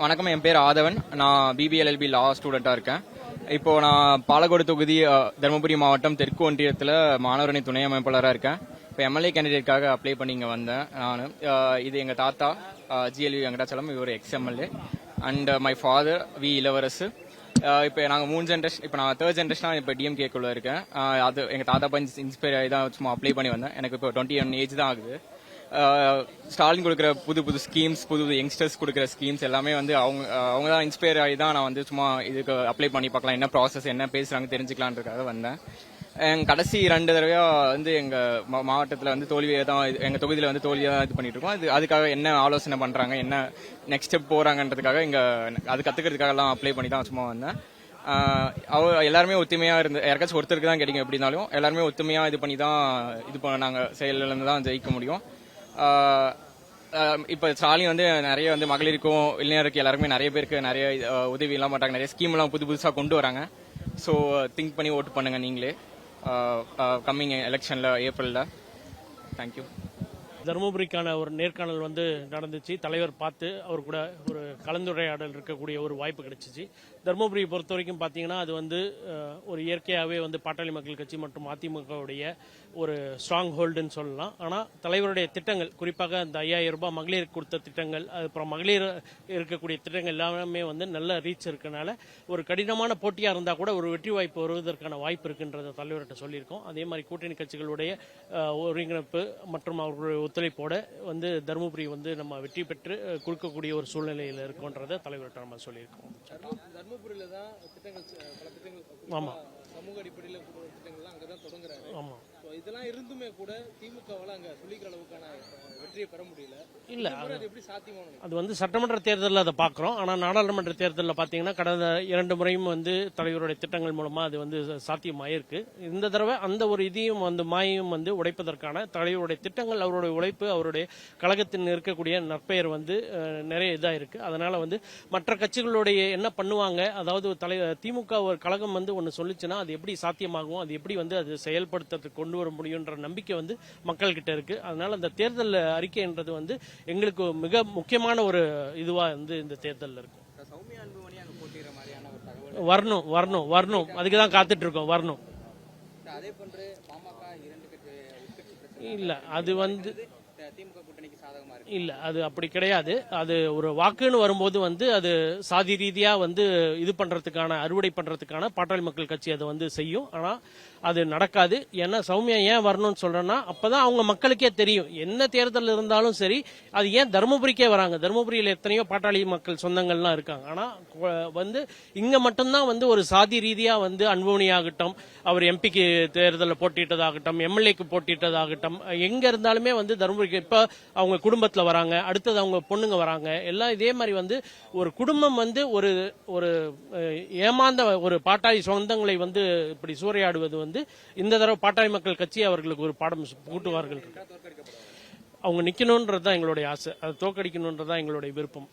வணக்கம், என் பேர் ஆதவன். நான் பிபிஎல்எல்பி லா ஸ்டூடெண்ட்டாக இருக்கேன். இப்போ நான் பாலக்கோடு தொகுதி தருமபுரி மாவட்டம் தெற்கு ஒன்றியத்தில் மாணவரணி துணை அமைப்பாளராக இருக்கேன். இப்போ எம்எல்ஏ கேண்டிடேட்காக அப்ளை பண்ணி இங்கே வந்தேன். நான் இது எங்கள் தாத்தா ஜிஎல்வி வெங்கடாச்சலம், இவர் ex MLA. And my father V Ilavarasu. இப்போ நாங்கள் 3 ஜென்ரேஷன், இப்போ நான் 3rd ஜென்ரேஷனாக இப்போ டிஎம்கேக்குள்ளே இருக்கேன். அது எங்கள் தாத்தா பஞ்சு இன்ஸ்பயர் ஆகி தான் சும்மா அப்ளை பண்ணி வந்தேன். எனக்கு இப்போ 21 ஏஜ் தான் ஆகுது. ஸ்டாலின் கொடுக்குற புது ஸ்கீம்ஸ், புது யங்ஸ்டர்ஸ் கொடுக்குற ஸ்கீம்ஸ் எல்லாமே வந்து அவங்க தான் இன்ஸ்பயர் ஆகி தான் நான் வந்து சும்மா இதுக்கு அப்ளை பண்ணி பார்க்கலாம், என்ன ப்ராசஸ், என்ன பேசுகிறாங்க தெரிஞ்சுக்கலான்றதுக்காக வந்தேன். கடைசி 2 தடவையா வந்து எங்கள் மாவட்டத்தில் வந்து தோல்வியை தான், எங்கள் தொகுதியில் வந்து தோல்வியாக தான் இது பண்ணிட்டு இருக்கோம். அதுக்காக என்ன ஆலோசனை பண்ணுறாங்க, என்ன நெக்ஸ்ட் ஸ்டெப் போகிறாங்கன்றதுக்காக அது கற்றுக்கிறதுக்காகலாம் அப்ளை பண்ணி தான் சும்மா வந்தேன். எல்லாருமே ஒத்துமையாக இருந்து, யாருக்காச்சும் ஒருத்தருக்கு தான் கிடைக்கும். எப்படி இருந்தாலும் எல்லாருமே ஒத்துமையாக இது பண்ணி தான் நாங்கள் செயலிலேருந்து தான் ஜெயிக்க முடியும். இப்போ ஸ்டாலின் வந்து நிறைய வந்து மகளிருக்கும் இளைஞருக்கு எல்லாருக்குமே நிறைய பேருக்கு நிறைய உதவி எல்லாம் மாட்டாங்க, நிறைய ஸ்கீம் எல்லாம் புதுசாக கொண்டு வராங்க. ஸோ திங்க் பண்ணி ஓட்டு பண்ணுங்க நீங்களே கம்மிங் எலெக்ஷன்ல ஏப்ரல்ல. தேங்க்யூ. தருமபுரிக்கான ஒரு நேர்காணல் வந்து நடந்துச்சு. தலைவர் பார்த்து அவர் கூட ஒரு கலந்துரையாடல் இருக்கக்கூடிய ஒரு வாய்ப்பு கிடைச்சிச்சு. தருமபுரியை பொறுத்த வரைக்கும் பார்த்தீங்கன்னா அது வந்து ஒரு இயற்கையாகவே வந்து பாட்டாளி மக்கள் கட்சி மற்றும் அதிமுகவுடைய ஒரு ஸ்ட்ராங் ஹோல்டுன்னு சொல்லலாம். ஆனால் தலைவருடைய திட்டங்கள், குறிப்பாக அந்த 5000 ரூபாய் மகளிருக்கு கொடுத்த திட்டங்கள், அப்புறம் மகளிர் இருக்கக்கூடிய திட்டங்கள் எல்லாமே வந்து நல்ல ரீச் இருக்கனால ஒரு கடினமான போட்டியாக இருந்தால் கூட ஒரு வெற்றி வாய்ப்பு வருவதற்கான வாய்ப்பு இருக்குன்றத தலைவர்கிட்ட சொல்லியிருக்கோம். அதே மாதிரி கூட்டணி கட்சிகளுடைய ஒருங்கிணைப்பு மற்றும் அவர்களுடைய ஒத்துழைப்போட வந்து தருமபுரி வந்து நம்ம வெற்றி பெற்று கொடுக்கக்கூடிய ஒரு சூழ்நிலையில் இருக்கோன்றத தலைவர்கிட்ட நம்ம சொல்லியிருக்கோம். தர்மபுரியில தான் திட்டங்கள், பல திட்டங்கள், ஆமா, சமூக அடிப்படையில் திட்டங்கள்லாம் அங்கதான் தொடங்குறாங்க. ஆமா, இதெல்லாம் இருந்துமே கூட திமுகவால அங்க சொல்லிக்கிற அளவுக்கான வெற்றியை பெற முடியல. இல்ல, அது எப்படி சாத்தியமானது? அது வந்து சட்டமன்ற தேர்தலில் அதை பார்க்கிறோம். ஆனா நாடாளுமன்ற தேர்தலில் பாத்தீங்கன்னா கடந்த 2 முறையும் வந்து தலைவருடைய திட்டங்கள் மூலமா அது வந்து சாத்தியமாயிருக்கு. இந்த தடவை அந்த ஒரு இதையும் வந்து மாயையும் வந்து உடைப்பதற்கான தலைவருடைய திட்டங்கள், அவருடைய உழைப்பு, அவருடைய கழகத்தின் இருக்கக்கூடிய நற்பெயர் வந்து நிறைய இதா இருக்கு. அதனால வந்து மற்ற கட்சிகளுடைய என்ன பண்ணுவாங்க, அதாவது திமுக ஒரு கழகம் வந்து ஒன்னு சொல்லிச்சுன்னா அது எப்படி சாத்தியமாகும், அது எப்படி வந்து அது செயல்படுத்துறதுக்கு கொண்டு வர முடியும்ன்ற நம்பிக்கை வந்து மக்கள் கிட்ட இருக்கு. அதனால அந்த தேர்தல் அறிக்கைன்றது வந்து எங்களுக்கு மிக முக்கியமான ஒரு இதுவா வந்து இந்த தேர்தலில் இருக்கும். வரணும் வரணும் வரணும், அதுக்குதான் காத்துட்டு இருக்கோம், வரணும். இல்ல, அது வந்து இல்ல, அது அப்படி கிடையாது. அது ஒரு வாக்குன்னு வரும்போது வந்து அது சாதி ரீதியா வந்து இது பண்றதுக்கான, அறுவடை பண்றதுக்கான பாட்டாளி மக்கள் கட்சி அதை வந்து செய்யும். ஆனா அது நடக்காது. ஏன்னா சௌமியா ஏன் வரணும்னு சொல்றேன்னா, அப்பதான் அவங்க மக்களுக்கே தெரியும் என்ன தேர்தல் இருந்தாலும் சரி, அது ஏன் தருமபுரிக்கே வராங்க. தருமபுரியில் எத்தனையோ பாட்டாளி மக்கள் சொந்தங்கள்லாம் இருக்காங்க. ஆனா வந்து இங்க மட்டும்தான் வந்து ஒரு சாதி ரீதியா வந்து அன்புமணி ஆகட்டும், அவர் எம்பிக்கு தேர்தலில் போட்டிட்டதாகட்டும், எம்எல்ஏக்கு போட்டிட்டதாகட்டும், எங்க இருந்தாலுமே வந்து தருமபுரிக்கு இப்ப அவங்க குடும்பத்தில் வராங்க, அடுத்தது அவங்க பொண்ணுங்க வராங்க, எல்லாம் இதே மாதிரி வந்து ஒரு குடும்பம் வந்து ஒரு ஏமாந்த ஒரு பாட்டாளி சொந்தங்களை வந்து இப்படி சூறையாடுவது வந்து இந்த தடவை பாட்டாளி மக்கள் கட்சி அவர்களுக்கு ஒரு பாடம் கூட்டுவார்கள். அவங்க நிக்கணும்ன்றதுதான் எங்களுடைய ஆசை, அதை தோக்கடிக்கணும்ன்றதுதான் எங்களுடைய விருப்பம்.